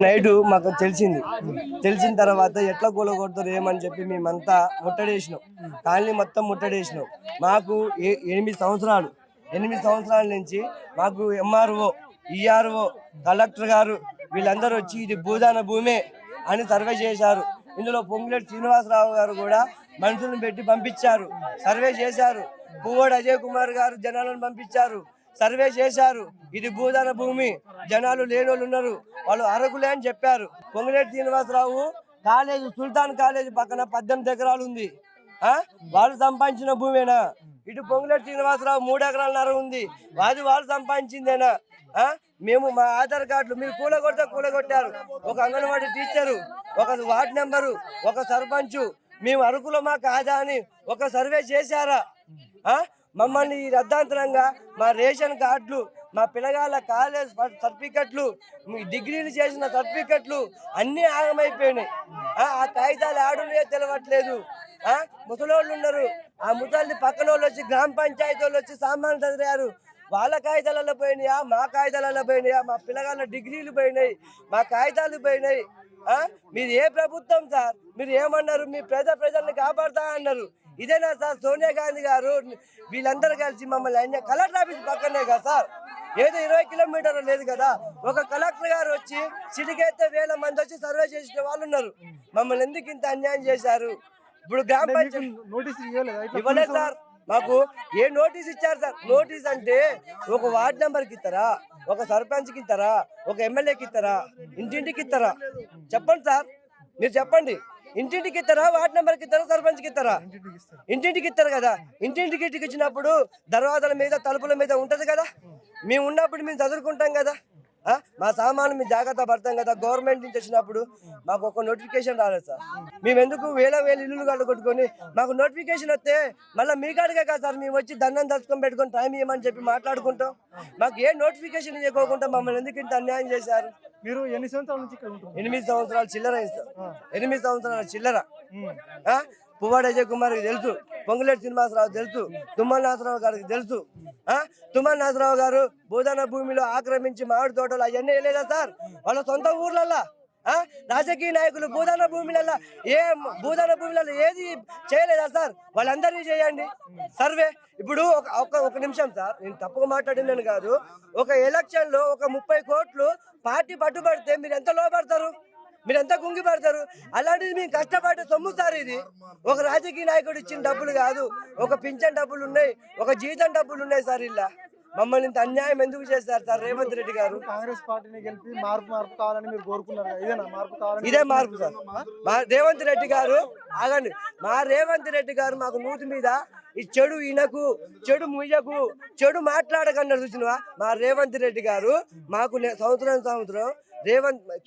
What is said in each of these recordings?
Night మాకు తెలిసిన తర్వాత ఎట్లా కూలగొడతారు ఏమని చెప్పి మేమంతా ముట్టడేసినాం. కాలనీ మొత్తం ముట్టడేసినాం. మాకు 8 సంవత్సరాల నుంచి మాకు ఎంఆర్ఓ, ఈఆర్ఓ, కలెక్టర్ గారు వీళ్ళందరూ వచ్చి ఇది భూదాన భూమే అని సర్వే చేశారు. ఇందులో పొంగులేటి శ్రీనివాసరావు గారు కూడా మనుషులను పెట్టి పంపించారు, సర్వే చేశారు. పువ్వాడ అజయ్ కుమార్ గారు జనాలను పంపించారు, సర్వే చేశారు. ఇది భూదాన భూమి, జనాలు లేనోళ్ళు ఉన్నారు, వాళ్ళు అరకులే అని చెప్పారు. పొంగులేటి శ్రీనివాసరావు కాలేజ్, సుల్తాన్ కాలేజ్ పక్కన 18 ఎకరాలు ఉంది. వాళ్ళు సంపాదించిన భూమేనా? ఇటు పొంగులేటి శ్రీనివాసరావు 3 ఎకరాలన్నర ఉంది, వాళ్ళు సంపాదించిందేనా? మేము మా ఆధార్ కార్డులు మీరు కూలగొట్టారు. ఒక అంగన్వాడీ టీచరు, ఒక వార్డు నెంబరు, ఒక సర్పంచ్ మేము అరకులో మా కాదా అని ఒక సర్వే చేశారా? మమ్మల్ని ఈ రద్దాంతరంగా మా రేషన్ కార్డులు, మా పిల్లగాళ్ళ కాలేజ్ సర్టిఫికెట్లు, డిగ్రీలు చేసిన సర్టిఫికెట్లు అన్నీ ఆగమైపోయినాయి. ఆ కాగితాలు ఆడున్నాయో తెలవట్లేదు. ముసలోళ్ళు ఉన్నారు, ఆ ముసలి పక్కన వాళ్ళు వచ్చి గ్రామ పంచాయతీ వాళ్ళు వచ్చి సామాన్లు చదివారు. వాళ్ళ కాగితాలలో పోయినాయా, మా కాగితాలలో పోయినాయా? మా పిల్లగాళ్ళ డిగ్రీలు పోయినాయి, మా కాగితాలు పోయినాయి. మీరు ఏ ప్రభుత్వం సార్? మీరు ఏమన్నారు? మీ ప్రజల్ని కాపాడుతా అన్నారు. ఇదేనా సార్? సోనియా గాంధీ గారు వీళ్ళందరూ కలిసి మమ్మల్ని కలెక్టర్ ఆఫీస్ పక్కనే కదా సార్, ఏదో 20 కిలోమీటర్లు లేదు కదా. ఒక కలెక్టర్ గారు వచ్చి సిటీకైతే 1000 మంది వచ్చి సర్వే చేసిన వాళ్ళు ఉన్నారు. మమ్మల్ని ఎందుకు ఇంత అన్యాయం చేశారు? ఇప్పుడు గ్రామ పంచాయతీ ఇవ్వలేదు సార్. మాకు ఏ నోటీస్ ఇచ్చారు సార్? నోటీస్ అంటే ఒక వార్డ్ నెంబర్కి ఇస్తారా, ఒక సర్పంచ్కి ఇస్తారా, ఒక ఎమ్మెల్యేకి ఇస్తారా, ఇంటింటికి ఇస్తారా? చెప్పండి సార్, మీరు చెప్పండి. ఇంటింటికి ఇస్తారా, వార్డ్ నెంబర్కి ఇస్తారా, సర్పంచ్కి ఇస్తారా? ఇంటింటికి ఇస్తారు కదా. ఇంటింటికి ఇచ్చినప్పుడు దర్వాజాల మీద, తలుపుల మీద ఉంటది కదా. మేము ఉన్నప్పుడు మేము చదువుకుంటాం కదా, మా సామాను మేము జాగ్రత్త పడతాం కదా. గవర్నమెంట్ నుంచి వచ్చినప్పుడు మాకు ఒక నోటిఫికేషన్ రాలేదు సార్. మేము ఎందుకు వేల ఇల్లులు కొట్టుకొని మాకు నోటిఫికేషన్ వస్తే మళ్ళీ మీ కాడికే కదా సార్ మేము వచ్చి దండం దర్చుకొని పెట్టుకొని టైం ఇవ్వమని చెప్పి మాట్లాడుకుంటాం. మాకు ఏ నోటిఫికేషన్ ఇవ్వకుండా మమ్మల్ని ఎందుకు ఇంత అన్యాయం చేశారు? మీరు ఎన్ని సంవత్సరాల నుంచి 8 సంవత్సరాలు చిల్లర ఇస్తారు. 8 సంవత్సరాల చిల్లర. పువ్వాడ అజయ్ కుమార్కి తెలుసు, పొంగులేటి శ్రీనివాసరావు తెలుసు, తుమ్మల నాథరావు గారికి తెలుసు. తుమ్మల నాథరావు గారు భూదాన భూమిలో ఆక్రమించి మామిడి తోటలు అవన్నీ వేయలేదా సార్? వాళ్ళ సొంత ఊర్లల్లా రాజకీయ నాయకులు భూదాన భూమిలల్లా భూదాన భూమిలలో ఏది చేయలేదా సార్? వాళ్ళందరినీ చేయండి సర్వే. ఇప్పుడు ఒక నిమిషం సార్, నేను తప్పుగా మాట్లాడిందని కాదు. ఒక ఎలక్షన్ లో ఒక 30 కోట్లు పార్టీ పట్టుబడితే మీరు ఎంత లోపడతారు? మీరు ఎంత కుంగి పడతారు? అలాంటిది మేము కష్టపడే సొమ్ము సార్ ఇది. ఒక రాజకీయ నాయకుడు ఇచ్చిన డబ్బులు కాదు, ఒక పింఛన్ డబ్బులు ఉన్నాయి, ఒక జీతం డబ్బులు ఉన్నాయి సార్. ఇలా మమ్మల్ని ఇంత అన్యాయం ఎందుకు చేస్తారు సార్ రేవంత్ రెడ్డి గారు? కాంగ్రెస్ పార్టీని గెలిపి మార్పు కావాలని మీరు కోరుకున్నారు, ఇదేనా మార్పు కావాలని? ఇదే మార్పు సార్. మా రేవంత్ రెడ్డి గారు ఆగండి, మా రేవంత్ రెడ్డి గారు మాకు నూతి మీద ఈ చెడు ఈయనకు, చెడు ముయ్యకు, చెడు మాట్లాడకన్నారు చూసినవా? మా రేవంత్ రెడ్డి గారు మాకు సంవత్సరం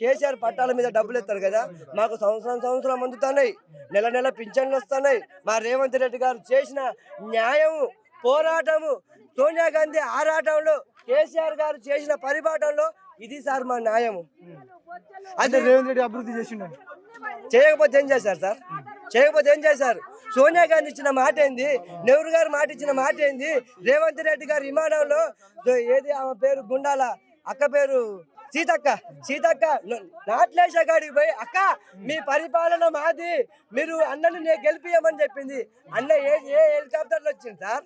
కేసీఆర్ పట్టాల మీద డబ్బులు ఇస్తారు కదా, మాకు సంవత్సరం అందుతున్నాయి, నెల పింఛన్లు వస్తున్నాయి. మా రేవంత్ రెడ్డి గారు చేసిన న్యాయము, పోరాటము, సోనియా గాంధీ ఆరాటంలో, కేసీఆర్ గారు చేసిన పరిపాలనలో ఇది సార్ మా న్యాయము. అదే రేవంత్ రెడ్డి అభివృద్ధి చేసిండని చేయకపోతే ఏం చేశారు సార్? చేయకపోతే ఏం చేశారు? సోనియా గాంధీ ఇచ్చిన మాట ఏంది? నెహ్రూ గారు మాట ఇచ్చిన మాట ఏంది? రేవంత్ రెడ్డి గారు విమానంలో ఏది ఆమె పేరు గుండాల అక్క పేరు సీతక్క నాట్లేసా కాడికి పోయి, అక్క మీ పరిపాలన మాది, మీరు అన్నని నేను గెలిపియమని చెప్పింది. అన్న ఏ హెలికాప్టర్లు వచ్చింది సార్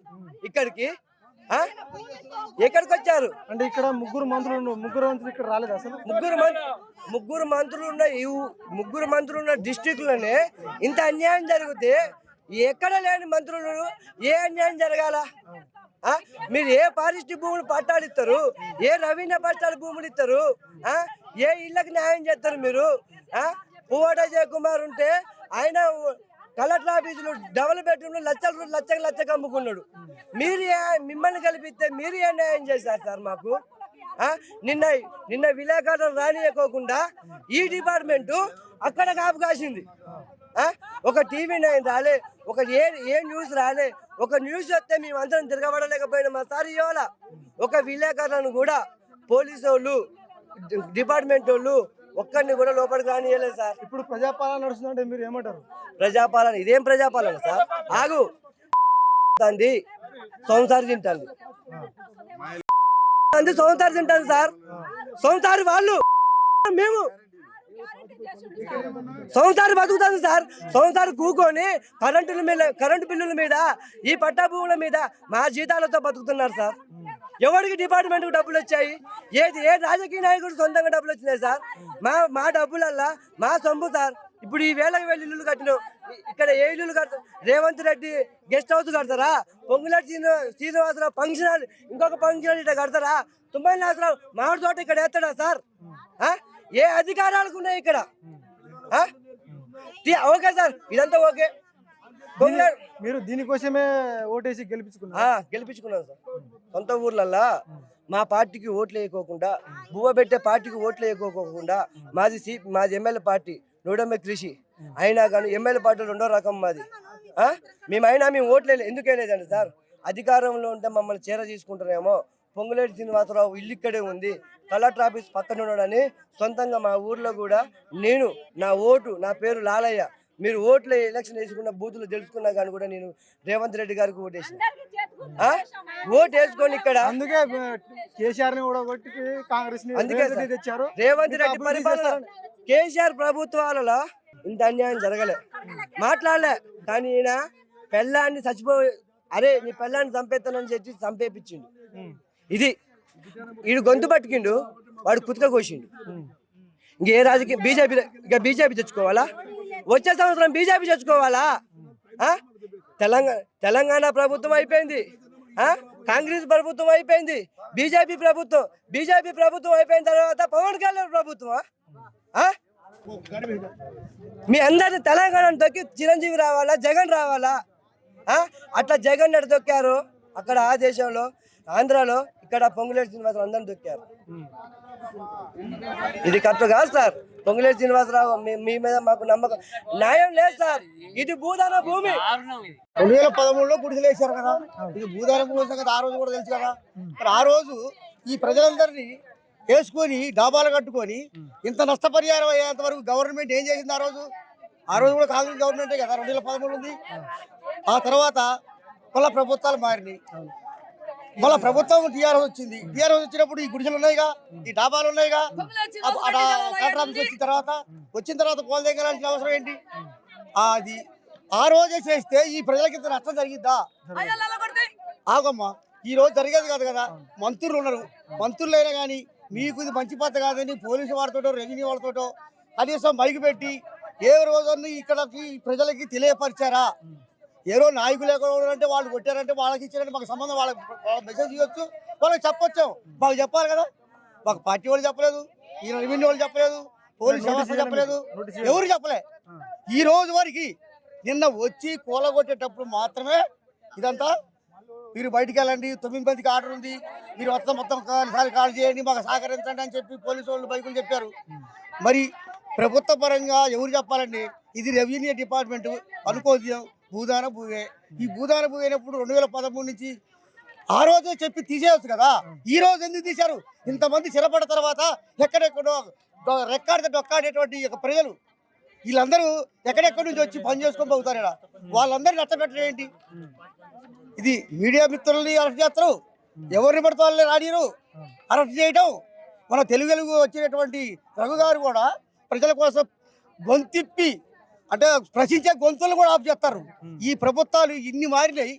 ఇక్కడికి? ఎక్కడికి వచ్చారు? అంటే ఇక్కడ ముగ్గురు మంత్రులు ఇక్కడ రాలేదు అసలు. ముగ్గురు మంత్రులు ఉన్న డిస్ట్రిక్ట్లోనే ఇంత అన్యాయం జరిగితే ఎక్కడ లేని మంత్రులు ఏ అన్యాయం జరగాల? మీరు ఏ ఫారెస్ట్ భూములు పట్టాలు ఇస్తారు? ఏ రవీణ పట్టాల భూములు ఇస్తారు? ఏ ఇళ్ళకి న్యాయం చేస్తారు మీరు? పువ్వాడ అజయ్ కుమార్ ఉంటే ఆయన కలెక్టర్ ఆఫీసులు డబుల్ బెడ్రూమ్లు లచ్చకు అమ్ముకున్నాడు. మిమ్మల్ని కల్పిస్తే మీరు ఏ న్యాయం చేశారు సార్ మాకు? నిన్న విలేకరులు రానియకోకుండా ఈ డిపార్ట్మెంటు అక్కడ కాపు కాసింది. ఒక టీవీ 9 రాలే, ఒక ఏ న్యూస్ రాలే. ఒక న్యూస్ వస్తే మేమందరం తిరగబడలేకపోయినా మా సార్ ఇవాళ ఒక విలేకరులను కూడా పోలీసు వాళ్ళు, డిపార్ట్మెంట్ వాళ్ళు ఒక్కరిని కూడా లోపలికి రానియలేదు సార్. ఇప్పుడు ప్రజాపాలన నడుస్తుందంటే మీరు ఏమంటారు? ప్రజాపాలన ఇదేం ప్రజాపాలన సార్? ఆగు సంసారి తింటాను సంసారి తింటాను సార్. సంసారి వాళ్ళు మేము సంవత్సరాలు బతుకుతాను సార్. సంవత్సరాలు కూకొని కరెంటు బిల్లుల మీద ఈ పట్టా భూముల మీద మా జీతాలతో బతుకుతున్నారు సార్. ఎవరికి డిపార్ట్మెంట్కి డబ్బులు వచ్చాయి? ఏ రాజకీయ నాయకుడు సొంతంగా డబ్బులు వచ్చినాయి సార్? మా డబ్బులల్లా మా సొమ్ము సార్. ఇప్పుడు ఈ వేలకు వెళ్ళి ఇల్లులు కట్టినాం. ఇక్కడ ఏ ఇల్లులు కడతారు? రేవంత్ రెడ్డి గెస్ట్ హౌస్ కడతారా? పొంగులేటి శ్రీనివాసరావు ఫంక్షన్ హాల్, ఇంకొక ఫంక్షన్ హాల్ ఇక్కడ కడతారా? తుమ్మల నాసరావు మామిడి తోట ఇక్కడ వేస్తాడా సార్? ఏ అధికారాలకు ఉన్నాయి ఇక్కడ? ఓకే సార్, ఇదంతా ఓకే. మీరు దీనికోసమే ఓటేసి గెలిపించుకున్నాం సార్. సొంత ఊర్లల్లా మా పార్టీకి ఓట్లు వేయకోకుండా, బువ్వ పెట్టే పార్టీకి ఓట్లు వేయకోకుండా, మాది ఎమ్మెల్యే పార్టీ నూడెంబె కృషి అయినా కానీ ఎమ్మెల్యే పార్టీ రెండో రకం మాది. మేము ఓట్లు ఎందుకు వేయలేదండి సార్? అధికారంలో ఉంటే మమ్మల్ని చీర తీసుకుంటారేమో. పొంగులేటి శ్రీనివాసరావు ఇల్లు ఇక్కడే ఉంది, కలెక్టర్ ఆఫీస్ పక్కన ఉన్నాడని సొంతంగా మా ఊర్లో కూడా నా ఓటు, నా పేరు లాలయ్య. మీరు ఓట్లు ఎలక్షన్ వేసుకున్న బూతులు తెలుసుకున్నా కానీ కూడా నేను రేవంత్ రెడ్డి గారికి ఓటేసిన. ఓటు వేసుకొని ఇక్కడ అందుకే కేసీఆర్ తెచ్చారు. రేవంత్ రెడ్డి పరిపాలన, కేసీఆర్ ప్రభుత్వాలలో ఇంత అన్యాయం జరగలే, మాట్లాడలే. కానీ ఈయన పెళ్ళాన్ని అరే నీ పెళ్ళాన్ని చంపేస్తానని చెప్పి చంపేపించిండు. ఇది ఈడు గొంతు పట్టుకిండు, వాడు కుతుక కోసిండు. ఇంకే రాజకీయ బీజేపీ తెచ్చుకోవాలా? వచ్చే సంవత్సరం బీజేపీ తెచ్చుకోవాలా? తెలంగాణ ప్రభుత్వం అయిపోయింది, కాంగ్రెస్ ప్రభుత్వం అయిపోయింది, బీజేపీ ప్రభుత్వం అయిపోయిన తర్వాత పవన్ కళ్యాణ్ ప్రభుత్వం. మీ అందరిని తెలంగాణను తొక్కి చిరంజీవి రావాలా, జగన్ రావాలా? అట్లా జగన్ ఎడ తొక్కారు అక్కడ ఆ దేశంలో, ఆంధ్రాలో, ఇక్కడ పొంగులేటి శ్రీనివాసరావు అందరిని తొక్కారు. ఇది కరెక్ట్ కాదు సార్. పొంగులేటి శ్రీనివాసరావు మీ మీద మాకు నమ్మకం, న్యాయం లేదు సార్. ఇది భూదాన భూమి. 2013లో గుడిసెలు వేశారు కదా, ఇది భూదాన భూమి సంగతి ఆ రోజు కూడా తెలుసు కదా. మరి ఆ రోజు ఈ ప్రజలందరినీ వేసుకొని డాబాలు కట్టుకొని ఇంత నష్టపరిహారం అయ్యేంత వరకు గవర్నమెంట్ ఏం చేసింది ఆ రోజు? ఆ రోజు కూడా కాంగ్రెస్ గవర్నమెంటే కదా 2013 ఉంది. ఆ తర్వాత మళ్ళీ ప్రభుత్వాలు మారినాయి, మళ్ళీ ప్రభుత్వం టీఆర్ఎస్ వచ్చింది. టీఆర్ఎస్ వచ్చినప్పుడు ఈ గుడిసెలు ఉన్నాయిగా, ఈ డాబాలు ఉన్నాయిగా. కలెక్టర్ ఆఫీస్ వచ్చిన తర్వాత కోల్ దగ్గరాల్సిన అవసరం ఏంటి? అది ఆ రోజే చేస్తే ఈ ప్రజలకి ఇంత నష్టం జరిగిద్దా? ఆగమ్మా, ఈ రోజు జరిగేది కాదు కదా. మంత్రులు ఉన్నారు, మంత్రులు అయినా కానీ మీకు ఇది మంచి పద్ధతి కాదని పోలీసు వారితోటో రెవెన్యూ వాళ్ళతోటో కనీసం మైకు పెట్టి ఏ రోజుని ఇక్కడికి ప్రజలకి తెలియపరిచారా? ఏ రోజు నాయకులు ఎక్కడ వాళ్ళు కొట్టారంటే వాళ్ళకి ఇచ్చారంటే మాకు సంబంధం, వాళ్ళకి మెసేజ్ ఇవ్వచ్చు, వాళ్ళకి చెప్పొచ్చు. మాకు చెప్పాలి కదా. మాకు పార్టీ వాళ్ళు చెప్పలేదు, ఈ రెవెన్యూ వాళ్ళు చెప్పలేదు, పోలీసు వ్యవస్థ చెప్పలేదు, ఎవరు చెప్పలే. ఈ రోజు వరకు నిన్న వచ్చి కూలగొట్టేటప్పుడు మాత్రమే ఇదంతా మీరు బయటికి వెళ్ళండి, 9 మందికి ఆర్డర్ ఉంది, మీరు మొత్తం కాల్ చేయండి, మాకు సహకరించండి అని చెప్పి పోలీసు వాళ్ళు బైకులు చెప్పారు. మరి ప్రభుత్వ పరంగా ఎవరు చెప్పాలండి? ఇది రెవెన్యూ డిపార్ట్మెంట్ అనుకోద్యం, భూదాన భూమే. ఈ భూదాన భూ అయినప్పుడు 2013 నుంచి ఆ రోజే చెప్పి తీసేయచ్చు కదా. ఈ రోజు ఎందుకు తీశారు? ఇంతమంది స్థిరపడ్డ తర్వాత ఎక్కడెక్కడో రెక్కాడితే డొక్కాడేటువంటి ప్రజలు వీళ్ళందరూ ఎక్కడెక్కడి నుంచి వచ్చి పని చేసుకొని పోతారు ఇక్కడ. వాళ్ళందరినీ నష్టపెట్టడం ఏంటి? ఇది మీడియా మిత్రుల్ని అరెస్ట్ చేస్తారు, ఎవరిని పడితే వాళ్ళని రానిరు అరెస్ట్ చేయటం. మన తెలుగు వచ్చినటువంటి రఘు గారు కూడా ప్రజల కోసం గొంతిప్పి అంటే ప్రశ్నించే గొంతులు కూడా ఆఫ్ చేస్తారు. ఈ ప్రభుత్వాలు ఇన్ని మారినాయి.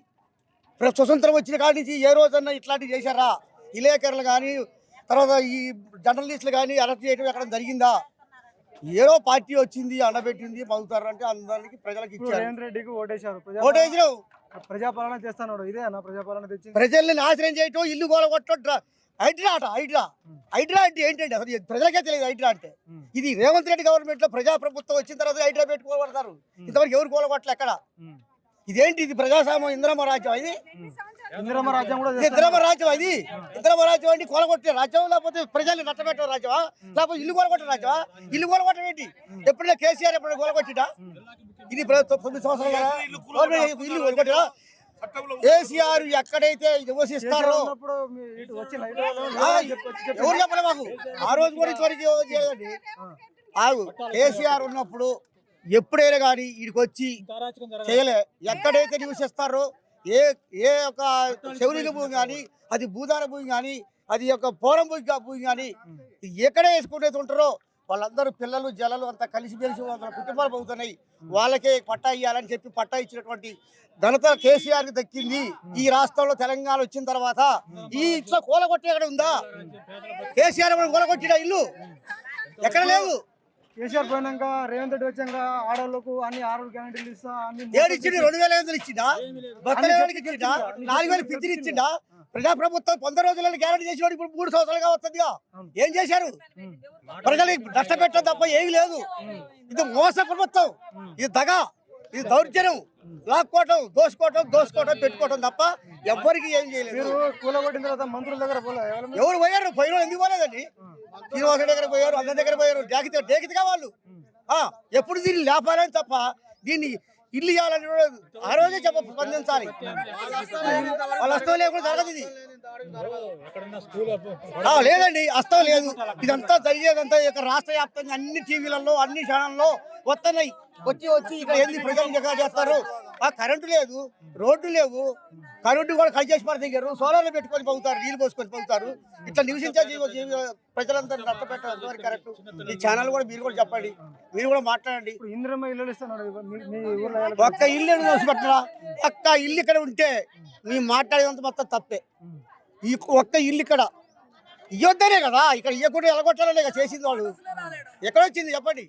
స్వతంత్రం వచ్చిన కాడి నుంచి ఏ రోజన్నా ఇట్లాంటివి చేశారా? విలేకరులు కానీ తర్వాత ఈ జర్నలిస్టులు కానీ అరెస్ట్ చేయడం ఎక్కడ జరిగిందా? ఏదో పార్టీ వచ్చింది, అండబెట్టింది, మగుతారు అంటే అందరికి ప్రజలకు ఇచ్చారు. రేవంత్ రెడ్డికి ఓటేశారు, ఓటేసినావు, ప్రజాపాలన చేస్తాడు. ఇదే అన్న ప్రజాపాలన తెచ్చి ప్రజల్ని నాశనం చేయటం, ఇల్లు గోలగొట్టడం. హైడ్రా అంటే ఏంటంటే అసలు ప్రజలకే తెలియదు. హైడ్రా అంటే ఇది రేవంత్ రెడ్డి గవర్నమెంట్ లో ప్రజాప్రభుత్వం వచ్చిన తర్వాత హైడ్రా పెట్టుకోబడతారు. ఇంతవరకు ఎవరు కూలగొట్టలే ఎక్కడ. ఇదేంటి? ఇది ప్రజాస్వామ్యం, ఇంద్రమ్మ రాజ్యం. ఇది ఇందిరమ్మ రాజ్యం కూడా ఇంద్రమ్మ రాజ్యం. ఇది ఇంద్రమ్మ రాజ్యం అంటే కూలగొట్టే రాజ్యం, లేకపోతే ప్రజల్ని నష్టపెట్టే రాజ్యమా, లేకపోతే ఇల్లు కూలగొట్టే రాజ్యమా? ఇల్లు కూలగొట్టడం ఏంటి? ఎప్పుడైనా కేసీఆర్ ఎప్పుడైనా కూలగొట్టిడా? ఇది 9 సంవత్సరాలు ఇల్లు కూలగొట్టినా? కేసీఆర్ ఎక్కడైతే నివసిస్తారో ఎవరు చెప్పలే మాకు. ఆ రోజు కూడా ఇంతవరకు చేయదండి. కేసీఆర్ ఉన్నప్పుడు ఎప్పుడైనా కానీ వీడికి వచ్చి చేయలే. ఎక్కడైతే నివసిస్తారో ఏ యొక్క శౌర్య భూమి కానీ, అది భూదాన భూమి కానీ, అది యొక్క పోరం భూమి కానీ ఎక్కడే వేసుకుంటే ఉంటారో వాళ్ళందరూ పిల్లలు జల్లలు అంతా కలిసి మెలిసి వాళ్ళ కుటుంబాలు పోతున్నాయి. వాళ్ళకే పట్టా ఇవ్వాలని చెప్పి పట్టా ఇచ్చినటువంటి ఘనత కేసీఆర్కి దక్కింది. ఈ రాష్ట్రంలో తెలంగాణ వచ్చిన తర్వాత ఈ ఇట్లా కూలగొట్టి ఎక్కడ ఉందా? కేసీఆర్ మనం కూలగొట్టిన ఇల్లు ఎక్కడ లేవు. కేసీఆర్ పోయినాక రేవంత్ రెడ్డి వచ్చాక ఆడవాళ్ళకు అన్ని 6 గ్యారెంటీలు ఇస్తా అన్ని ఏడిచ్చిండు? 2,500 ఇచ్చిండా? భర్తలేవాడికి ఇచ్చిండా? 4,000 పింఛన్ ఇచ్చిండా? ప్రజాప్రభుత్వం 100 రోజులలో గ్యారెంటీ చేసినాడు. ఇప్పుడు 3 సంవత్సరాలుగా వస్తుందిగా. ఏం చేశారు? ప్రజలకు నష్టపెట్టడం తప్ప ఏమీ లేదు. ఇది మోస ప్రభుత్వం, ఇది దగా, ఇది దౌర్జన్యం, లాక్కోవటం, దోసుకోవటం పెట్టుకోవటం తప్ప ఎవ్వరికి ఏం చేయలేదు. మీరు కూలగొట్టిన తర్వాత మంత్రుల దగ్గర పోలే ఎవరు పోయారు? పోయిన ఎందుకు పోలేదండి? శ్రీనివాస దగ్గర పోయారు, అందరి దగ్గర పోయారు. డేకితిగా వాళ్ళు ఎప్పుడు దీన్ని లేపాలని తప్ప దీన్ని ఇల్లు ఇవ్వాలని ఆ రోజే స్పందించాలి. వాళ్ళు అస్తం లేకుండా జరగదు ఇది. లేదండి, అస్తం లేదు. ఇదంతా జరిగేదంతా ఇక రాష్ట్ర వ్యాప్తంగా అన్ని టీవీలలో అన్ని ఛానల్లో వస్తున్నాయి. వచ్చి ఇక్కడ ఏంది ప్రజలు ఎక్కడ చేస్తారు? కరెంటు లేదు, రోడ్డు లేవు, కరెంటు కూడా కట్ చేసి పడతారు. సోలార్లు పెట్టుకొని పోతారు, నీళ్ళు పోసుకొని పోతారు. ఇట్లా నివసించే ప్రజలందరూ నష్టపెట్టారు. కరెక్ట్. ఈ ఛానల్ కూడా మీరు కూడా చెప్పండి, మీరు కూడా మాట్లాడండి. ఇంద్రమ్మ ఇల్లు ఇస్తున్నాడు మీ ఊర్లో. ఒక్క ఇల్లు మోసపెట్టరా? ఒక్క ఇల్లు ఇక్కడ ఉంటే మీ మాట్లాడేదంత మొత్తం తప్పే. ఈ ఒక్క ఇల్లు ఇక్కడ ఇవ్వద్దనే కదా, ఇక్కడ ఇవ్వకుండా ఎలగొట్టాలనే చేసింది వాళ్ళు. ఎక్కడొచ్చింది చెప్పండి.